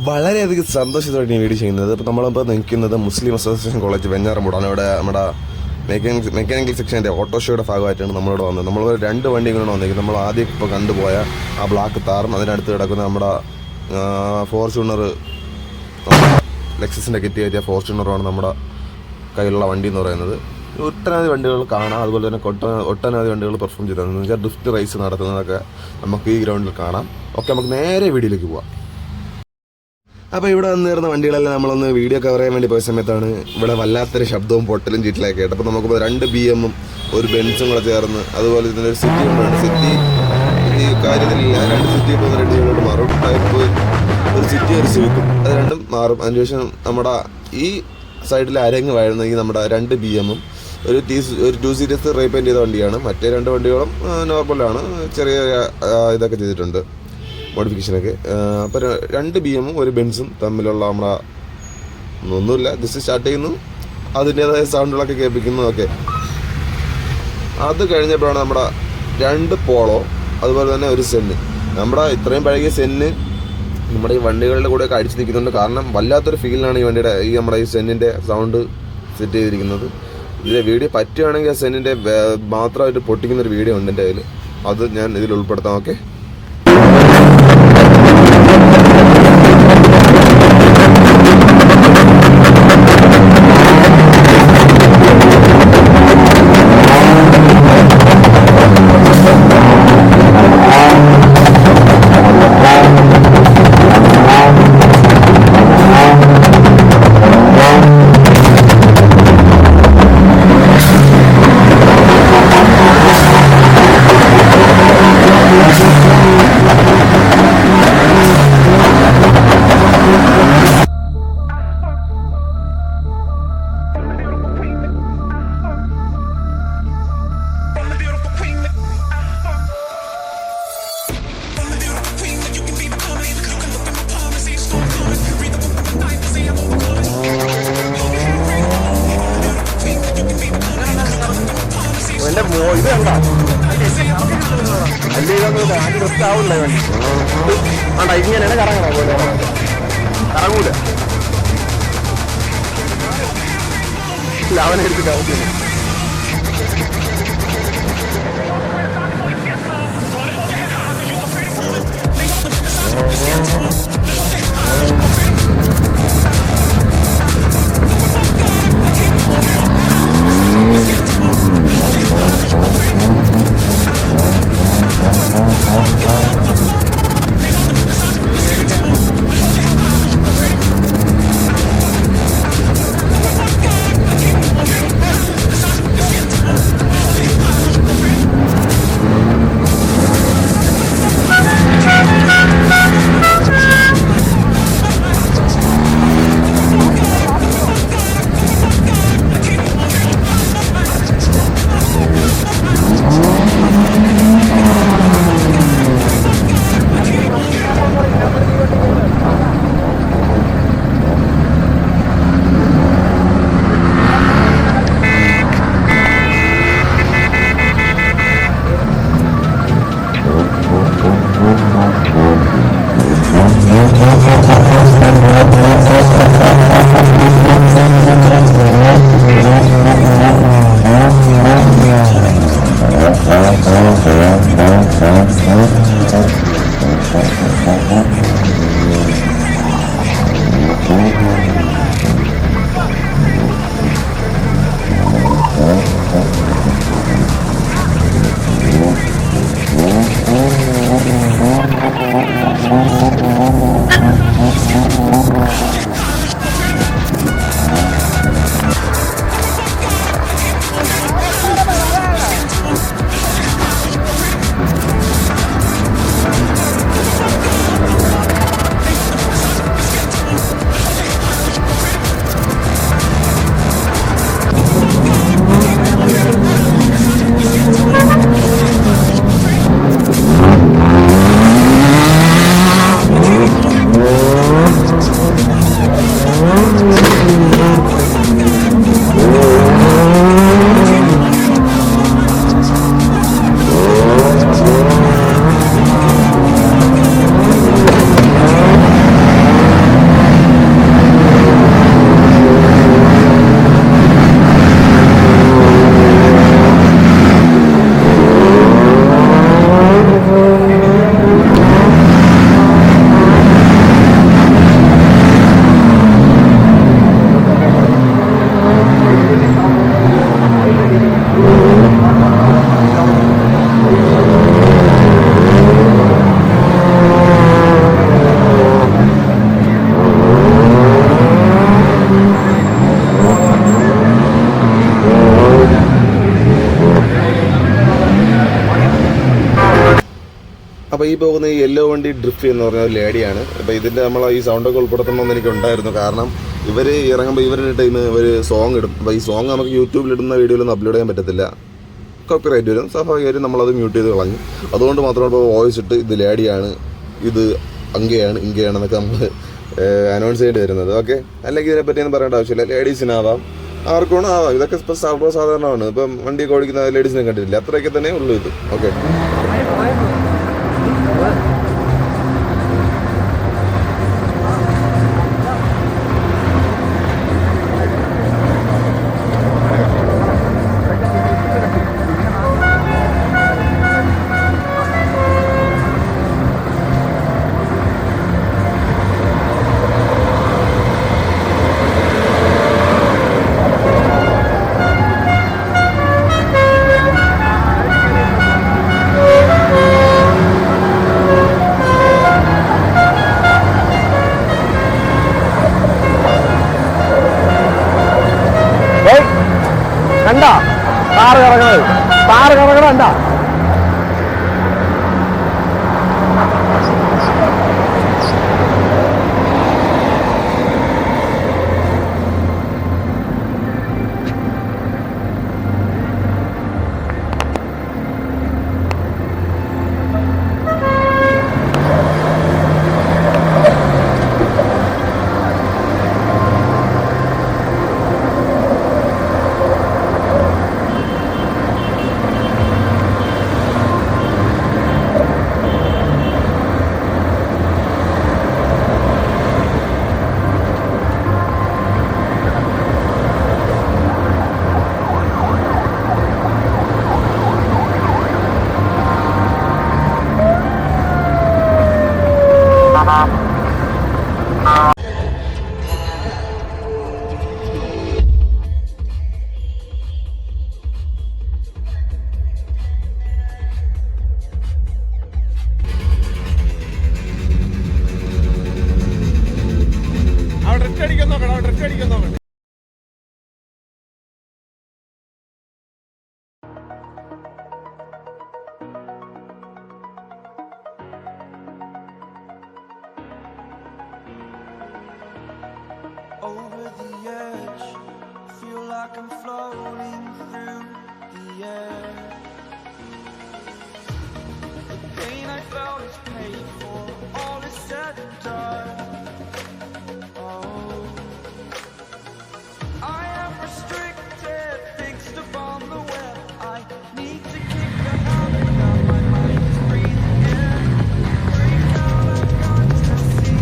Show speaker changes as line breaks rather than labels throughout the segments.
വളരെയധികം സന്തോഷത്തോടെ ഈ വീഡിയോ ചെയ്യുന്നത്. ഇപ്പോൾ നമ്മളിപ്പോൾ നിൽക്കുന്നത് മുസ്ലിം അസോസിയേഷൻ കോളേജ് വെഞ്ഞാറമൂടാണ്. ഇവിടെ നമ്മുടെ മെക്കാനിക്കൽ സെക്ഷൻ്റെ ഓട്ടോഷോയുടെ ഭാഗമായിട്ടാണ് നമ്മളിവിടെ വന്നത്. നമ്മൾ 2 വണ്ടി ഇങ്ങനെ വന്നിരിക്കുന്നത്. നമ്മൾ ആദ്യം ഇപ്പോൾ കണ്ടുപോയ ആ ബ്ലാക്ക് താറും അതിനടുത്ത് കിടക്കുന്ന നമ്മുടെ ഫോർച്യൂണർ, ലെക്സസിൻ്റെ കിറ്റ് കയറ്റിയ ഫോർച്യൂണറുമാണ് നമ്മുടെ കയ്യിലുള്ള വണ്ടി എന്ന് പറയുന്നത്. ഒട്ടനവധി വണ്ടികൾ കാണാം. അതുപോലെ തന്നെ ഒട്ടനവധി വണ്ടികൾ പെർഫോം ചെയ്തതെന്ന് വെച്ചാൽ ഡ്രിഫ്റ്റ് റേസ് നടത്തുന്നതൊക്കെ നമുക്ക് ഈ ഗ്രൗണ്ടിൽ കാണാം. ഓക്കെ, നമുക്ക് നേരെ വീഡിയോയിലേക്ക് പോവാം. അപ്പോൾ ഇവിടെ വന്നിരുന്ന വണ്ടികളെല്ലാം നമ്മളൊന്ന് വീഡിയോ കവർ ചെയ്യാൻ വേണ്ടി പോയ സമയത്താണ് ഇവിടെ വല്ലാത്തൊരു ശബ്ദവും പൊട്ടലും ചീറ്റിലൊക്കെ ആയിട്ട്. അപ്പോൾ നമുക്ക് 2 BM-ഉം ഒരു ബെൻസും കൂടെ ചേർന്ന്, അതുപോലെ തന്നെ ഒരു സിറ്റി കൊണ്ടുണ്ട്. സിറ്റി ഈ കാര്യത്തിലില്ല, 2 സിറ്റി പോകുന്ന 2 ജീവിതോട് മാറും. ടൈപ്പ് ഒരു സിറ്റി ഒരു സിവിക്കും, അത് രണ്ടും മാറും. അതിനുശേഷം നമ്മുടെ ഈ സൈഡിൽ അരങ്ങ് വാഴുന്നെങ്കിൽ നമ്മുടെ 2 BM-ഉം ഒരു 2 സീരീസ് റീപെയിൻറ്റ് ചെയ്ത വണ്ടിയാണ്. മറ്റേ 2 വണ്ടികളും നോർമലാണ്, ചെറിയ ഇതൊക്കെ ചെയ്തിട്ടുണ്ട്, മോഡിഫിക്കേഷനൊക്കെ. അപ്പോൾ 2 BM-ഉം ഒരു ബെൻസും തമ്മിലുള്ള നമ്മുടെ ഒന്നുമില്ല, ജസ്റ്റ് സ്റ്റാർട്ട് ചെയ്യുന്നു, അതിൻ്റേതായ സൗണ്ടുകളൊക്കെ കേൾപ്പിക്കുന്നു. ഓക്കെ, അത് കഴിഞ്ഞപ്പോഴാണ് നമ്മുടെ 2 പോളോ, അതുപോലെ തന്നെ ഒരു സെന്ന്. നമ്മുടെ ഇത്രയും പഴകിയ സെന്ന് നമ്മുടെ ഈ വണ്ടികളുടെ കൂടെയൊക്കെ അടിച്ച് നിൽക്കുന്നുണ്ട്. കാരണം വല്ലാത്തൊരു ഫീലിനാണ് നമ്മുടെ ഈ സെന്നിൻ്റെ സൗണ്ട് സെറ്റ് ചെയ്തിരിക്കുന്നത്. ഇതിലെ വീഡിയോ പറ്റുകയാണെങ്കിൽ ആ സെന്നിൻ്റെ മാത്രമായിട്ട് പൊട്ടിക്കുന്നൊരു വീഡിയോ ഉണ്ട് എൻ്റെ കയ്യിൽ, അത് ഞാൻ ഇതിൽ ഉൾപ്പെടുത്താം. ഓക്കെ, ഇത് കണ്ടാ ആവില്ലേ വേണ്ടി ആണ്ടാ, ഇങ്ങനെയാണ് കറങ്ങണ പോലെ കറങ്ങൂല. ഇല്ല, അവനെ എടുത്തിട്ട് ആവശ്യമില്ല. അപ്പോൾ ഈ പോകുന്ന ഈ യെല്ലോ വണ്ടി ഡ്രിഫ്റ്റ് എന്ന് പറഞ്ഞ ഒരു ലേഡിയാണ്. അപ്പോൾ ഇതിൻ്റെ നമ്മൾ ഈ സൗണ്ടൊക്കെ ഉൾപ്പെടുത്തണമെന്ന് എനിക്കുണ്ടായിരുന്നു. കാരണം ഇവർ ഇറങ്ങുമ്പോൾ ഇവരുടെ ടൈം ഒരു സോങ് ഇടും. അപ്പോൾ ഈ സോങ് നമുക്ക് യൂട്യൂബിലിടുന്ന വീഡിയോയിലൊന്നും അപ്ലോഡ് ചെയ്യാൻ പറ്റത്തില്ല, കോപ്പിറൈറ്റ് വരും. സ്വാഭാവികമായിട്ടും നമ്മളത് മ്യൂട്ട് ചെയ്ത് കളഞ്ഞു. അതുകൊണ്ട് മാത്രമാണ് ഇപ്പോൾ വോയിസ് ഇട്ട് ഇത് ലേഡിയാണ്, ഇത് അങ്ങയാണ് ഇങ്ങയാണെന്നൊക്കെ നമ്മൾ അനൗൺസ് ചെയ്യേണ്ടി വരുന്നത്. ഓക്കെ, അല്ലെങ്കിൽ ഇതിനെപ്പറ്റിയൊന്നും പറയേണ്ട ആവശ്യമില്ല. ലേഡീസിനാവാം, ആർക്കും ആവാം. ഇതൊക്കെ ഇപ്പോൾ സർവ്വസാധാരണമാണ്. ഇപ്പം വണ്ടിയൊക്കെ ഓടിക്കുന്ന ലേഡീസിനെ കണ്ടിട്ടില്ല, അത്രയൊക്കെ തന്നെ ഉള്ളൂ ഇത്. ഓക്കെ,
കണ്ടാ കാറ് കിടക്കണത് കണ്ടാ.
Over the edge, feel like I'm floating through the air. The pain I felt is paid for, all is said and done. Oh, I am restricted, fixed upon the web. I need to kick the habit that my mind is breathing in. Breathe out unconsciously.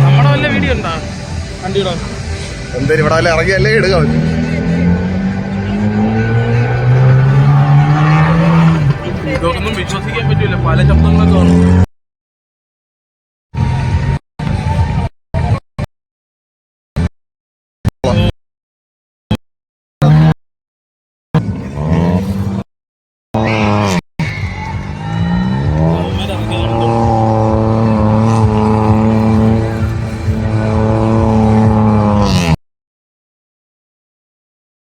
നമ്മുടെ വല്ല video ഉണ്ടാ വണ്ടിയുടെ
എന്തായാലും ഇവിടെ ഇറങ്ങിയല്ലേ ഇടുക.
ഇതൊന്നും വിശ്വസിക്കാൻ പറ്റൂല, പല ശബ്ദങ്ങളൊക്കെ വന്നു.